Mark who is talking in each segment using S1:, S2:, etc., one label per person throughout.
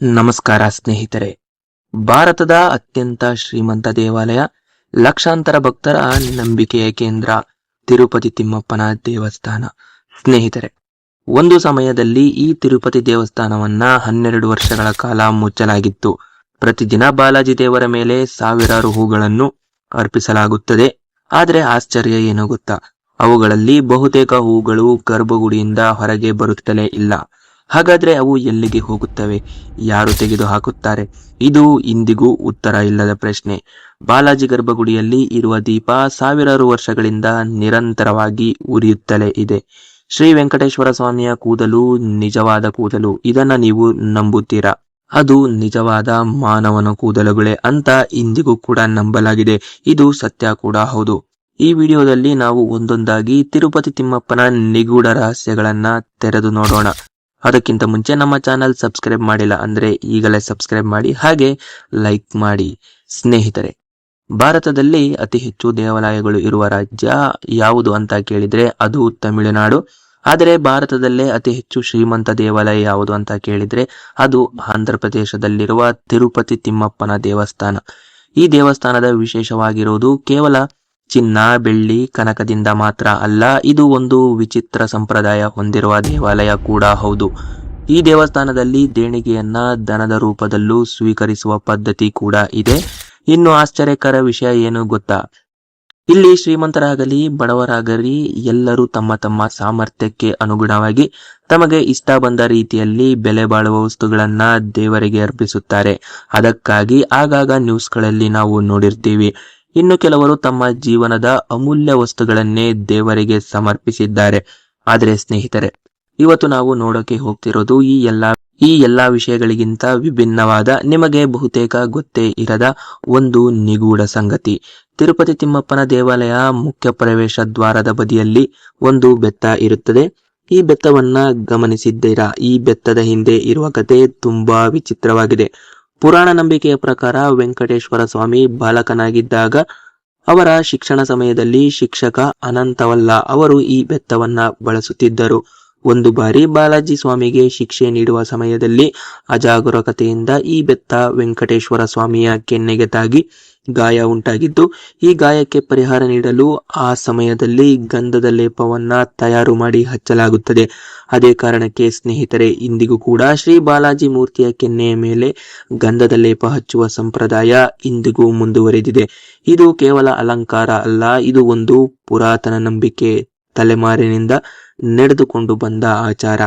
S1: ನಮಸ್ಕಾರ ಸ್ನೇಹಿತರೆ. ಭಾರತದ ಅತ್ಯಂತ ಶ್ರೀಮಂತ ದೇವಾಲಯ, ಲಕ್ಷಾಂತರ ಭಕ್ತರ ನಂಬಿಕೆಯ ಕೇಂದ್ರ ತಿರುಪತಿ ತಿಮ್ಮಪ್ಪನ ದೇವಸ್ಥಾನ. ಸ್ನೇಹಿತರೆ, ಒಂದು ಸಮಯದಲ್ಲಿ ಈ ತಿರುಪತಿ ದೇವಸ್ಥಾನವನ್ನ 12 ವರ್ಷಗಳ ಕಾಲ ಮುಚ್ಚಲಾಗಿತ್ತು. ಪ್ರತಿದಿನ ಬಾಲಾಜಿ ದೇವರ ಮೇಲೆ ಸಾವಿರಾರು ಹೂಗಳನ್ನು ಅರ್ಪಿಸಲಾಗುತ್ತದೆ. ಆದರೆ ಆಶ್ಚರ್ಯ ಏನು ಗೊತ್ತಾ? ಅವುಗಳಲ್ಲಿ ಬಹುತೇಕ ಹೂಗಳು ಗರ್ಭಗುಡಿಯಿಂದ ಹೊರಗೆ ಬರುತ್ತಲೇ ಇಲ್ಲ. ಹಾಗಾದ್ರೆ ಅವು ಎಲ್ಲಿಗೆ ಹೋಗುತ್ತವೆ? ಯಾರು ತೆಗೆದು ಹಾಕುತ್ತಾರೆ? ಇದು ಇಂದಿಗೂ ಉತ್ತರ ಇಲ್ಲದ ಪ್ರಶ್ನೆ. ಬಾಲಾಜಿ ಗರ್ಭಗುಡಿಯಲ್ಲಿ ಇರುವ ದೀಪ ಸಾವಿರಾರು ವರ್ಷಗಳಿಂದ ನಿರಂತರವಾಗಿ ಉರಿಯುತ್ತಲೇ ಇದೆ. ಶ್ರೀ ವೆಂಕಟೇಶ್ವರ ಸ್ವಾಮಿಯ ಕೂದಲು ನಿಜವಾದ ಕೂದಲು. ಇದನ್ನ ನೀವು ನಂಬುತ್ತೀರಾ? ಅದು ನಿಜವಾದ ಮಾನವನ ಕೂದಲುಗಳೇ ಅಂತ ಇಂದಿಗೂ ಕೂಡ ನಂಬಲಾಗಿದೆ. ಇದು ಸತ್ಯ ಕೂಡ ಹೌದು. ಈ ವಿಡಿಯೋದಲ್ಲಿ ನಾವು ಒಂದೊಂದಾಗಿ ತಿರುಪತಿ ತಿಮ್ಮಪ್ಪನ ನಿಗೂಢ ರಹಸ್ಯಗಳನ್ನ ತೆರೆದು ನೋಡೋಣ. ಅದಕ್ಕಿಂತ ಮುಂಚೆ ನಮ್ಮ ಚಾನಲ್ ಸಬ್ಸ್ಕ್ರೈಬ್ ಮಾಡಿಲ್ಲ ಅಂದ್ರೆ ಈಗಲೇ ಸಬ್ಸ್ಕ್ರೈಬ್ ಮಾಡಿ, ಹಾಗೆ ಲೈಕ್ ಮಾಡಿ. ಸ್ನೇಹಿತರೆ, ಭಾರತದಲ್ಲಿ ಅತಿ ಹೆಚ್ಚು ದೇವಾಲಯಗಳು ಇರುವ ರಾಜ್ಯ ಯಾವುದು ಅಂತ ಕೇಳಿದ್ರೆ ಅದು ತಮಿಳುನಾಡು. ಆದರೆ ಭಾರತದಲ್ಲೇ ಅತಿ ಹೆಚ್ಚು ಶ್ರೀಮಂತ ದೇವಾಲಯ ಯಾವುದು ಅಂತ ಕೇಳಿದ್ರೆ ಅದು ಆಂಧ್ರ ಪ್ರದೇಶದಲ್ಲಿರುವ ತಿರುಪತಿ ತಿಮ್ಮಪ್ಪನ ದೇವಸ್ಥಾನ. ಈ ದೇವಸ್ಥಾನದ ವಿಶೇಷವಾಗಿರುವುದು ಕೇವಲ ಚಿನ್ನ, ಬೆಳ್ಳಿ, ಕನಕದಿಂದ ಮಾತ್ರ ಅಲ್ಲ, ಇದು ಒಂದು ವಿಚಿತ್ರ ಸಂಪ್ರದಾಯ ಹೊಂದಿರುವ ದೇವಾಲಯ ಕೂಡ ಹೌದು. ಈ ದೇವಸ್ಥಾನದಲ್ಲಿ ದೇಣಿಗೆಯನ್ನ ಧನದ ರೂಪದಲ್ಲೂ ಸ್ವೀಕರಿಸುವ ಪದ್ಧತಿ ಕೂಡ ಇದೆ. ಇನ್ನು ಆಶ್ಚರ್ಯಕರ ವಿಷಯ ಏನು ಗೊತ್ತಾ? ಇಲ್ಲಿ ಶ್ರೀಮಂತರಾಗಲಿ ಬಡವರಾಗಲಿ ಎಲ್ಲರೂ ತಮ್ಮ ತಮ್ಮ ಸಾಮರ್ಥ್ಯಕ್ಕೆ ಅನುಗುಣವಾಗಿ ತಮಗೆ ಇಷ್ಟ ಬಂದ ರೀತಿಯಲ್ಲಿ ಬೆಲೆ ಬಾಳುವ ವಸ್ತುಗಳನ್ನ ದೇವರಿಗೆ ಅರ್ಪಿಸುತ್ತಾರೆ. ಅದಕ್ಕಾಗಿ ಆಗಾಗ ನ್ಯೂಸ್ಗಳಲ್ಲಿ ನಾವು ನೋಡಿರ್ತೀವಿ. ಇನ್ನು ಕೆಲವರು ತಮ್ಮ ಜೀವನದ ಅಮೂಲ್ಯ ವಸ್ತುಗಳನ್ನೇ ದೇವರಿಗೆ ಸಮರ್ಪಿಸಿದ್ದಾರೆ. ಆದರೆ ಸ್ನೇಹಿತರೆ, ಇವತ್ತು ನಾವು ನೋಡೋಕೆ ಹೋಗ್ತಿರೋದು ಈ ಎಲ್ಲಾ ವಿಷಯಗಳಿಗಿಂತ ವಿಭಿನ್ನವಾದ, ನಿಮಗೆ ಬಹುತೇಕ ಗೊತ್ತೇ ಇರದ ಒಂದು ನಿಗೂಢ ಸಂಗತಿ. ತಿರುಪತಿ ತಿಮ್ಮಪ್ಪನ ದೇವಾಲಯ ಮುಖ್ಯ ಪ್ರವೇಶ ದ್ವಾರದ ಬದಿಯಲ್ಲಿ ಒಂದು ಬೆತ್ತ ಇರುತ್ತದೆ. ಈ ಬೆತ್ತವನ್ನ ಗಮನಿಸಿದ್ದೀರಾ? ಈ ಬೆತ್ತದ ಹಿಂದೆ ಇರುವ ಕತೆ ತುಂಬಾ ವಿಚಿತ್ರವಾಗಿದೆ. ಪುರಾಣ ನಂಬಿಕೆಯ ಪ್ರಕಾರ ವೆಂಕಟೇಶ್ವರ ಸ್ವಾಮಿ ಬಾಲಕನಾಗಿದ್ದಾಗ ಅವರ ಶಿಕ್ಷಣ ಸಮಯದಲ್ಲಿ ಶಿಕ್ಷಕ ಅನಂತವಲ್ಲ ಅವರು ಈ ಬೆತ್ತವನ್ನ ಬಳಸುತ್ತಿದ್ದರು. ಒಂದು ಬಾರಿ ಬಾಲಾಜಿ ಸ್ವಾಮಿಗೆ ಶಿಕ್ಷೆ ನೀಡುವ ಸಮಯದಲ್ಲಿ ಅಜಾಗರೂಕತೆಯಿಂದ ಈ ಬೆತ್ತ ವೆಂಕಟೇಶ್ವರ ಸ್ವಾಮಿಯ ಕೆನ್ನೆಗೆ ತಾಗಿ ಗಾಯ ಉಂಟಾಗಿದ್ದು, ಈ ಗಾಯಕ್ಕೆ ಪರಿಹಾರ ನೀಡಲು ಆ ಸಮಯದಲ್ಲಿ ಗಂಧದ ಲೇಪವನ್ನ ತಯಾರು ಮಾಡಿ ಹಚ್ಚಲಾಗುತ್ತದೆ. ಅದೇ ಕಾರಣಕ್ಕೆ ಸ್ನೇಹಿತರೆ, ಇಂದಿಗೂ ಕೂಡ ಶ್ರೀ ಬಾಲಾಜಿ ಮೂರ್ತಿಯ ಕೆನ್ನೆಯ ಮೇಲೆ ಗಂಧದ ಲೇಪ ಹಚ್ಚುವ ಸಂಪ್ರದಾಯ ಇಂದಿಗೂ ಮುಂದುವರೆದಿದೆ. ಇದು ಕೇವಲ ಅಲಂಕಾರ ಅಲ್ಲ, ಇದು ಒಂದು ಪುರಾತನ ನಂಬಿಕೆ, ತಲೆಮಾರಿನಿಂದ ನಡೆದುಕೊಂಡು ಬಂದ ಆಚಾರ.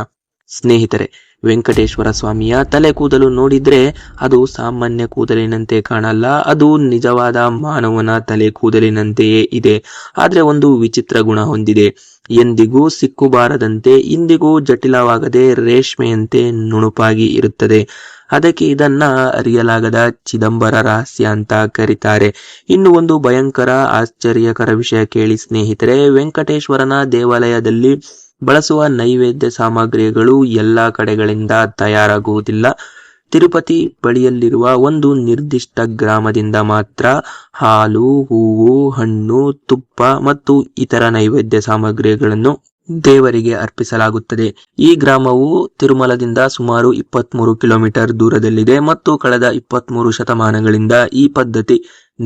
S1: ಸ್ನೇಹಿತರೆ, ವೆಂಕಟೇಶ್ವರ ಸ್ವಾಮಿಯ ತಲೆ ಕೂದಲು ನೋಡಿದ್ರೆ ಅದು ಸಾಮಾನ್ಯ ಕೂದಲಿನಂತೆ ಕಾಣಲ್ಲ, ಅದು ನಿಜವಾದ ಮಾನವನ ತಲೆ ಕೂದಲಿನಂತೆಯೇ ಇದೆ. ಆದ್ರೆ ಒಂದು ವಿಚಿತ್ರ ಗುಣ ಹೊಂದಿದೆ. ಎಂದಿಗೂ ಸಿಕ್ಕುಬಾರದಂತೆ, ಇಂದಿಗೂ ಜಟಿಲವಾಗದೆ ರೇಷ್ಮೆಯಂತೆ ನುಣುಪಾಗಿ ಇರುತ್ತದೆ. ಅದಕ್ಕೆ ಇದನ್ನ ಅರಿಯಲಾಗದ ಚಿದಂಬರ ರಹಸ್ಯ ಅಂತ ಕರೀತಾರೆ. ಇನ್ನು ಒಂದು ಭಯಂಕರ ಆಶ್ಚರ್ಯಕರ ವಿಷಯ ಕೇಳಿ ಸ್ನೇಹಿತರೆ. ವೆಂಕಟೇಶ್ವರನ ದೇವಾಲಯದಲ್ಲಿ ಬಳಸುವ ನೈವೇದ್ಯ ಸಾಮಗ್ರಿಗಳು ಎಲ್ಲಾ ಕಡೆಗಳಿಂದ ತಯಾರಾಗುವುದಿಲ್ಲ. ತಿರುಪತಿ ಬಳಿಯಲ್ಲಿರುವ ಒಂದು ನಿರ್ದಿಷ್ಟ ಗ್ರಾಮದಿಂದ ಮಾತ್ರ ಹಾಲು, ಹೂವು, ಹಣ್ಣು, ತುಪ್ಪ ಮತ್ತು ಇತರ ನೈವೇದ್ಯ ಸಾಮಗ್ರಿಗಳನ್ನು ದೇವರಿಗೆ ಅರ್ಪಿಸಲಾಗುತ್ತದೆ. ಈ ಗ್ರಾಮವು ತಿರುಮಲದಿಂದ ಸುಮಾರು 23 ಕಿಲೋಮೀಟರ್ ದೂರದಲ್ಲಿದೆ ಮತ್ತು ಕಳೆದ 23 ಶತಮಾನಗಳಿಂದ ಈ ಪದ್ಧತಿ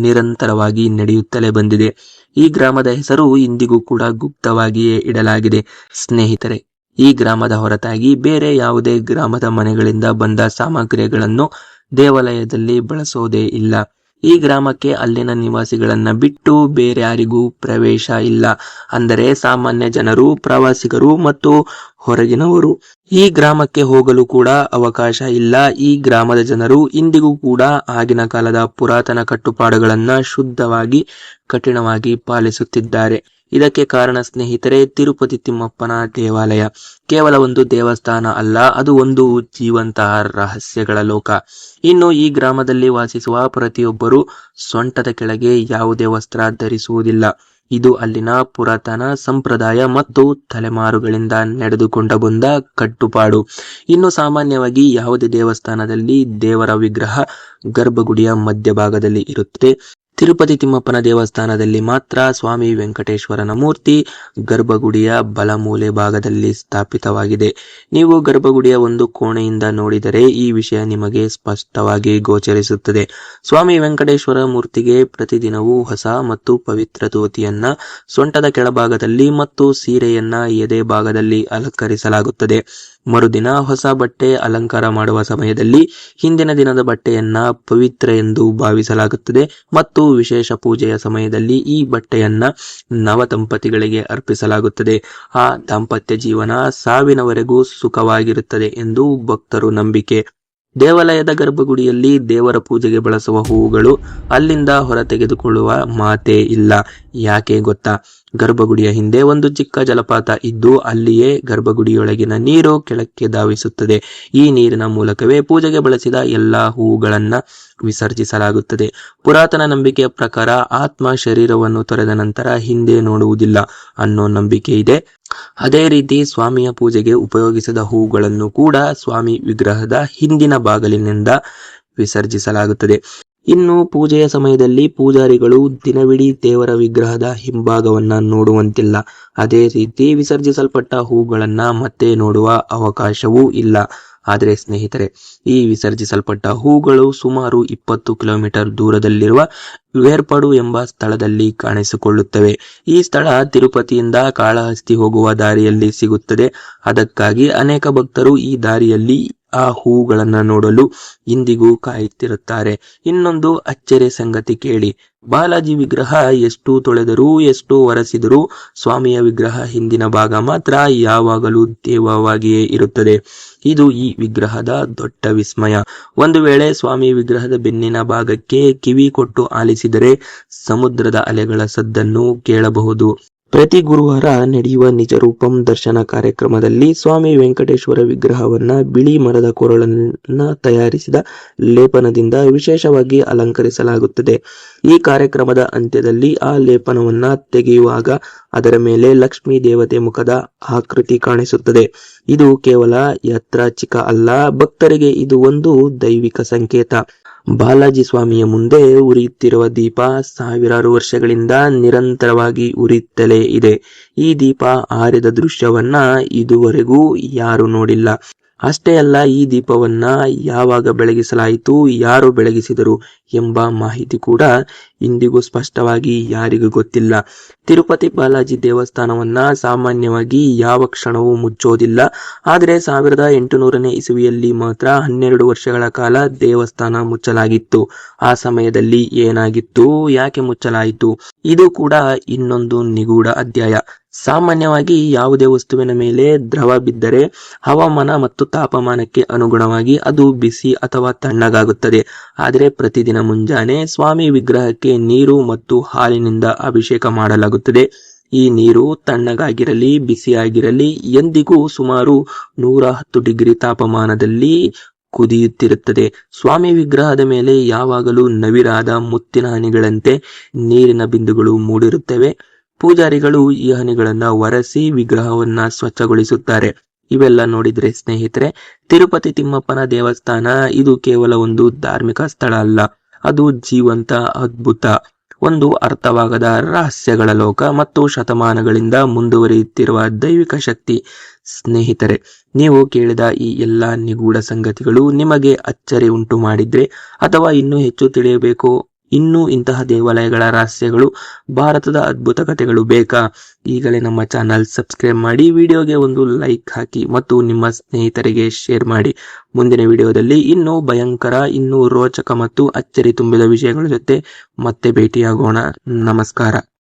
S1: ನಿರಂತರವಾಗಿ ನಡೆಯುತ್ತಲೇ ಬಂದಿದೆ. ಈ ಗ್ರಾಮದ ಹೆಸರು ಇಂದಿಗೂ ಕೂಡ ಗುಪ್ತವಾಗಿಯೇ ಇಡಲಾಗಿದೆ. ಸ್ನೇಹಿತರೆ, ಈ ಗ್ರಾಮದ ಹೊರತಾಗಿ ಬೇರೆ ಯಾವುದೇ ಗ್ರಾಮದ ಮನೆಗಳಿಂದ ಬಂದ ಸಾಮಗ್ರಿಗಳನ್ನು ದೇವಾಲಯದಲ್ಲಿ ಬಳಸೋದೇ ಇಲ್ಲ. ಈ ಗ್ರಾಮಕ್ಕೆ ಅಲ್ಲಿನ ನಿವಾಸಿಗಳನ್ನ ಬಿಟ್ಟು ಬೇರೆ ಯಾರಿಗೂ ಪ್ರವೇಶ ಇಲ್ಲ. ಅಂದರೆ ಸಾಮಾನ್ಯ ಜನರು, ಪ್ರವಾಸಿಗರು ಮತ್ತು ಹೊರಗಿನವರು ಈ ಗ್ರಾಮಕ್ಕೆ ಹೋಗಲು ಕೂಡ ಅವಕಾಶ ಇಲ್ಲ. ಈ ಗ್ರಾಮದ ಜನರು ಇಂದಿಗೂ ಕೂಡ ಆಗಿನ ಕಾಲದ ಪುರಾತನ ಕಟ್ಟುಪಾಡುಗಳನ್ನ ಶುದ್ಧವಾಗಿ, ಕಠಿಣವಾಗಿ ಪಾಲಿಸುತ್ತಿದ್ದಾರೆ. ಇದಕ್ಕೆ ಕಾರಣ ಸ್ನೇಹಿತರೆ, ತಿರುಪತಿ ತಿಮ್ಮಪ್ಪನ ದೇವಾಲಯ ಕೇವಲ ಒಂದು ದೇವಸ್ಥಾನ ಅಲ್ಲ, ಅದು ಒಂದು ಜೀವಂತ ರಹಸ್ಯಗಳ ಲೋಕ. ಇನ್ನು ಈ ಗ್ರಾಮದಲ್ಲಿ ವಾಸಿಸುವ ಪ್ರತಿಯೊಬ್ಬರು ಸೊಂಟದ ಕೆಳಗೆ ಯಾವುದೇ ವಸ್ತ್ರ ಧರಿಸುವುದಿಲ್ಲ. ಇದು ಅಲ್ಲಿನ ಪುರಾತನ ಸಂಪ್ರದಾಯ ಮತ್ತು ತಲೆಮಾರುಗಳಿಂದ ನಡೆದುಕೊಂಡು ಬಂದ ಕಟ್ಟುಪಾಡು. ಇನ್ನು ಸಾಮಾನ್ಯವಾಗಿ ಯಾವುದೇ ದೇವಸ್ಥಾನದಲ್ಲಿ ದೇವರ ವಿಗ್ರಹ ಗರ್ಭಗುಡಿಯ ಮಧ್ಯಭಾಗದಲ್ಲಿ ಇರುತ್ತೆ. ತಿರುಪತಿ ತಿಮ್ಮಪ್ಪನ ದೇವಸ್ಥಾನದಲ್ಲಿ ಮಾತ್ರ ಸ್ವಾಮಿ ವೆಂಕಟೇಶ್ವರನ ಮೂರ್ತಿ ಗರ್ಭಗುಡಿಯ ಬಲಮೂಲೆ ಭಾಗದಲ್ಲಿ ಸ್ಥಾಪಿತವಾಗಿದೆ. ನೀವು ಗರ್ಭಗುಡಿಯ ಒಂದು ಕೋಣೆಯಿಂದ ನೋಡಿದರೆ ಈ ವಿಷಯ ನಿಮಗೆ ಸ್ಪಷ್ಟವಾಗಿ ಗೋಚರಿಸುತ್ತದೆ. ಸ್ವಾಮಿ ವೆಂಕಟೇಶ್ವರ ಮೂರ್ತಿಗೆ ಪ್ರತಿದಿನವೂ ಹೊಸ ಮತ್ತು ಪವಿತ್ರ ಧೋತಿಯನ್ನ ಸೊಂಟದ ಕೆಳಭಾಗದಲ್ಲಿ ಮತ್ತು ಸೀರೆಯನ್ನ ಎದೆ ಭಾಗದಲ್ಲಿ ಅಲಂಕರಿಸಲಾಗುತ್ತದೆ. ಮರುದಿನ ಹೊಸ ಬಟ್ಟೆ ಅಲಂಕಾರ ಮಾಡುವ ಸಮಯದಲ್ಲಿ ಹಿಂದಿನ ದಿನದ ಬಟ್ಟೆಯನ್ನ ಪವಿತ್ರ ಎಂದು ಭಾವಿಸಲಾಗುತ್ತದೆ ಮತ್ತು ವಿಶೇಷ ಪೂಜೆಯ ಸಮಯದಲ್ಲಿ ಈ ಬಟ್ಟೆಯನ್ನ ನವ ದಂಪತಿಗಳಿಗೆ ಅರ್ಪಿಸಲಾಗುತ್ತದೆ. ಆ ದಾಂಪತ್ಯ ಜೀವನ ಸಾವಿನವರೆಗೂ ಸುಖವಾಗಿರುತ್ತದೆ ಎಂದು ಭಕ್ತರು ನಂಬಿಕೆ. ದೇವಾಲಯದ ಗರ್ಭಗುಡಿಯಲ್ಲಿ ದೇವರ ಪೂಜೆಗೆ ಬಳಸುವ ಹೂವುಗಳು ಅಲ್ಲಿಂದ ಹೊರ ತೆಗೆದುಕೊಳ್ಳುವ ಮಾತೇ ಇಲ್ಲ. ಯಾಕೆ ಗೊತ್ತಾ? ಗರ್ಭಗುಡಿಯ ಹಿಂದೆ ಒಂದು ಚಿಕ್ಕ ಜಲಪಾತ ಇದ್ದು ಅಲ್ಲಿಯೇ ಗರ್ಭಗುಡಿಯೊಳಗಿನ ನೀರು ಕೆಳಕ್ಕೆ ಧಾವಿಸುತ್ತದೆ. ಈ ನೀರಿನ ಮೂಲಕವೇ ಪೂಜೆಗೆ ಬಳಸಿದ ಎಲ್ಲಾ ಹೂವುಗಳನ್ನ ವಿಸರ್ಜಿಸಲಾಗುತ್ತದೆ. ಪುರಾತನ ನಂಬಿಕೆಯ ಪ್ರಕಾರ ಆತ್ಮ ಶರೀರವನ್ನು ತೊರೆದ ನಂತರ ಹಿಂದೆ ನೋಡುವುದಿಲ್ಲ ಅನ್ನೋ ನಂಬಿಕೆ ಇದೆ. ಅದೇ ರೀತಿ ಸ್ವಾಮಿಯ ಪೂಜೆಗೆ ಉಪಯೋಗಿಸಿದ ಹೂಗಳನ್ನು ಕೂಡ ಸ್ವಾಮಿ ವಿಗ್ರಹದ ಹಿಂದಿನ ಬಾಗಿಲಿನಿಂದ ವಿಸರ್ಜಿಸಲಾಗುತ್ತದೆ. ಇನ್ನು ಪೂಜೆಯ ಸಮಯದಲ್ಲಿ ಪೂಜಾರಿಗಳು ದಿನವಿಡೀ ದೇವರ ವಿಗ್ರಹದ ಹಿಂಭಾಗವನ್ನ ನೋಡುವಂತಿಲ್ಲ. ಅದೇ ರೀತಿ ವಿಸರ್ಜಿಸಲ್ಪಟ್ಟ ಹೂಗಳನ್ನ ಮತ್ತೆ ನೋಡುವ ಅವಕಾಶವೂ ಇಲ್ಲ. ಆದರೆ ಸ್ನೇಹಿತರೆ, ಈ ವಿಸರ್ಜಿಸಲ್ಪಟ್ಟ ಹೂಗಳು ಸುಮಾರು 20 ಕಿಲೋಮೀಟರ್ ದೂರದಲ್ಲಿರುವ ವೇರ್ಪಾಡು ಎಂಬ ಸ್ಥಳದಲ್ಲಿ ಕಾಣಿಸಿಕೊಳ್ಳುತ್ತವೆ. ಈ ಸ್ಥಳ ತಿರುಪತಿಯಿಂದ ಕಾಳಹಸ್ತಿ ಹೋಗುವ ದಾರಿಯಲ್ಲಿ ಸಿಗುತ್ತದೆ. ಅದಕ್ಕಾಗಿ ಅನೇಕ ಭಕ್ತರು ಈ ದಾರಿಯಲ್ಲಿ ಆ ಹೂಗಳನ್ನ ನೋಡಲು ಇಂದಿಗೂ ಕಾಯುತ್ತಿರುತ್ತಾರೆ. ಇನ್ನೊಂದು ಅಚ್ಚರಿಯ ಸಂಗತಿ ಕೇಳಿ. ಬಾಲಾಜಿ ವಿಗ್ರಹ ಎಷ್ಟು ತೊಳೆದರೂ ಎಷ್ಟು ಒರೆಸಿದರೂ ಸ್ವಾಮಿಯ ವಿಗ್ರಹ ಹಿಂದಿನ ಭಾಗ ಮಾತ್ರ ಯಾವಾಗಲೂ ತೇವವಾಗಿಯೇ ಇರುತ್ತದೆ. ಇದು ಈ ವಿಗ್ರಹದ ದೊಡ್ಡ ವಿಸ್ಮಯ. ಒಂದು ವೇಳೆ ಸ್ವಾಮಿ ವಿಗ್ರಹದ ಬೆನ್ನಿನ ಭಾಗಕ್ಕೆ ಕಿವಿ ಕೊಟ್ಟು ಆಲಿಸಿದರೆ ಸಮುದ್ರದ ಅಲೆಗಳ ಸದ್ದನ್ನು ಕೇಳಬಹುದು. ಪ್ರತಿ ಗುರುವಾರ ನಡೆಯುವ ನಿಜರೂಪಂ ದರ್ಶನ ಕಾರ್ಯಕ್ರಮದಲ್ಲಿ ಸ್ವಾಮಿ ವೆಂಕಟೇಶ್ವರ ವಿಗ್ರಹವನ್ನ ಬಿಳಿ ಮರದ ಕೊರಳನ್ನ ತಯಾರಿಸಿದ ಲೇಪನದಿಂದ ವಿಶೇಷವಾಗಿ ಅಲಂಕರಿಸಲಾಗುತ್ತದೆ. ಈ ಕಾರ್ಯಕ್ರಮದ ಅಂತ್ಯದಲ್ಲಿ ಆ ಲೇಪನವನ್ನ ತೆಗೆಯುವಾಗ ಅದರ ಮೇಲೆ ಲಕ್ಷ್ಮೀ ದೇವತೆ ಮುಖದ ಆಕೃತಿ ಕಾಣಿಸುತ್ತದೆ. ಇದು ಕೇವಲ ಯಾತ್ರಾಚಿಕ ಅಲ್ಲ, ಭಕ್ತರಿಗೆ ಇದು ಒಂದು ದೈವಿಕ ಸಂಕೇತ. ಬಾಲಾಜಿ ಸ್ವಾಮಿಯ ಮುಂದೆ ಉರಿಯುತ್ತಿರುವ ದೀಪ ಸಾವಿರಾರು ವರ್ಷಗಳಿಂದ ನಿರಂತರವಾಗಿ ಉರಿಯುತ್ತಲೇ ಇದೆ. ಈ ದೀಪ ಆರಿದ ದೃಶ್ಯವನ್ನ ಇದುವರೆಗೂ ಯಾರು ನೋಡಿಲ್ಲ. ಅಷ್ಟೇ ಅಲ್ಲ, ಈ ದೀಪವನ್ನ ಯಾವಾಗ ಬೆಳಗಿಸಲಾಯಿತು, ಯಾರು ಬೆಳಗಿಸಿದರು ಎಂಬ ಮಾಹಿತಿ ಕೂಡ ಇಂದಿಗೂ ಸ್ಪಷ್ಟವಾಗಿ ಯಾರಿಗೂ ಗೊತ್ತಿಲ್ಲ. ತಿರುಪತಿ ಬಾಲಾಜಿ ದೇವಸ್ಥಾನವನ್ನ ಸಾಮಾನ್ಯವಾಗಿ ಯಾವ ಕ್ಷಣವೂ ಮುಚ್ಚೋದಿಲ್ಲ. ಆದರೆ 1800ನೇ ಇಸವಿಯಲ್ಲಿ ಮಾತ್ರ 12 ವರ್ಷಗಳ ಕಾಲ ದೇವಸ್ಥಾನ ಮುಚ್ಚಲಾಗಿತ್ತು. ಆ ಸಮಯದಲ್ಲಿ ಏನಾಗಿತ್ತು, ಯಾಕೆ ಮುಚ್ಚಲಾಯಿತು, ಇದು ಕೂಡ ಇನ್ನೊಂದು ನಿಗೂಢ ಅಧ್ಯಾಯ. ಸಾಮಾನ್ಯವಾಗಿ ಯಾವುದೇ ವಸ್ತುವಿನ ಮೇಲೆ ದ್ರವ ಬಿದ್ದರೆ ಹವಾಮಾನ ಮತ್ತು ತಾಪಮಾನಕ್ಕೆ ಅನುಗುಣವಾಗಿ ಅದು ಬಿಸಿ ಅಥವಾ ತಣ್ಣಗಾಗುತ್ತದೆ. ಆದರೆ ಪ್ರತಿದಿನ ಮುಂಜಾನೆ ಸ್ವಾಮಿ ವಿಗ್ರಹಕ್ಕೆ ನೀರು ಮತ್ತು ಹಾಲಿನಿಂದ ಅಭಿಷೇಕ ಮಾಡಲಾಗುತ್ತದೆ. ಈ ನೀರು ತಣ್ಣಗಾಗಿರಲಿ ಬಿಸಿಯಾಗಿರಲಿ ಎಂದಿಗೂ ಸುಮಾರು 110 ಡಿಗ್ರಿ ತಾಪಮಾನದಲ್ಲಿ ಕುದಿಯುತ್ತಿರುತ್ತದೆ. ಸ್ವಾಮಿ ವಿಗ್ರಹದ ಮೇಲೆ ಯಾವಾಗಲೂ ನವಿರಾದ ಮುತ್ತಿನ ಹನಿಗಳಂತೆ ನೀರಿನ ಬಿಂದುಗಳು ಮೂಡಿರುತ್ತವೆ. ಪೂಜಾರಿಗಳು ಈ ಹನಿಗಳನ್ನ ಒರೆಸಿ ವಿಗ್ರಹವನ್ನ ಸ್ವಚ್ಛಗೊಳಿಸುತ್ತಾರೆ. ಇವೆಲ್ಲ ನೋಡಿದ್ರೆ ಸ್ನೇಹಿತರೆ, ತಿರುಪತಿ ತಿಮ್ಮಪ್ಪನ ದೇವಸ್ಥಾನ ಇದು ಕೇವಲ ಒಂದು ಧಾರ್ಮಿಕ ಸ್ಥಳ ಅಲ್ಲ, ಅದು ಜೀವಂತ ಅದ್ಭುತ, ಒಂದು ಅರ್ಥವಾಗದ ರಹಸ್ಯಗಳ ಲೋಕ ಮತ್ತು ಶತಮಾನಗಳಿಂದ ಮುಂದುವರಿಯುತ್ತಿರುವ ದೈವಿಕ ಶಕ್ತಿ. ಸ್ನೇಹಿತರೆ, ನೀವು ಕೇಳಿದ ಈ ಎಲ್ಲಾ ನಿಗೂಢ ಸಂಗತಿಗಳು ನಿಮಗೆ ಅಚ್ಚರಿ ಉಂಟು ಮಾಡಿದ್ರೆ ಅಥವಾ ಇನ್ನೂ ಹೆಚ್ಚು ತಿಳಿಯಬೇಕು, ಇನ್ನೂ ಇಂತಹ ದೇವಾಲಯಗಳ ರಹಸ್ಯಗಳು, ಭಾರತದ ಅದ್ಭುತ ಕಥೆಗಳು ಬೇಕಾ? ಈಗಲೇ ನಮ್ಮ ಚಾನಲ್ ಸಬ್ಸ್ಕ್ರೈಬ್ ಮಾಡಿ, ವಿಡಿಯೋಗೆ ಒಂದು ಲೈಕ್ ಹಾಕಿ ಮತ್ತು ನಿಮ್ಮ ಸ್ನೇಹಿತರಿಗೆ ಶೇರ್ ಮಾಡಿ. ಮುಂದಿನ ವಿಡಿಯೋದಲ್ಲಿ ಇನ್ನೂ ಭಯಂಕರ, ಇನ್ನೂ ರೋಚಕ ಮತ್ತು ಅಚ್ಚರಿ ತುಂಬಿದ ವಿಷಯಗಳ ಜೊತೆ ಮತ್ತೆ ಭೇಟಿಯಾಗೋಣ. ನಮಸ್ಕಾರ.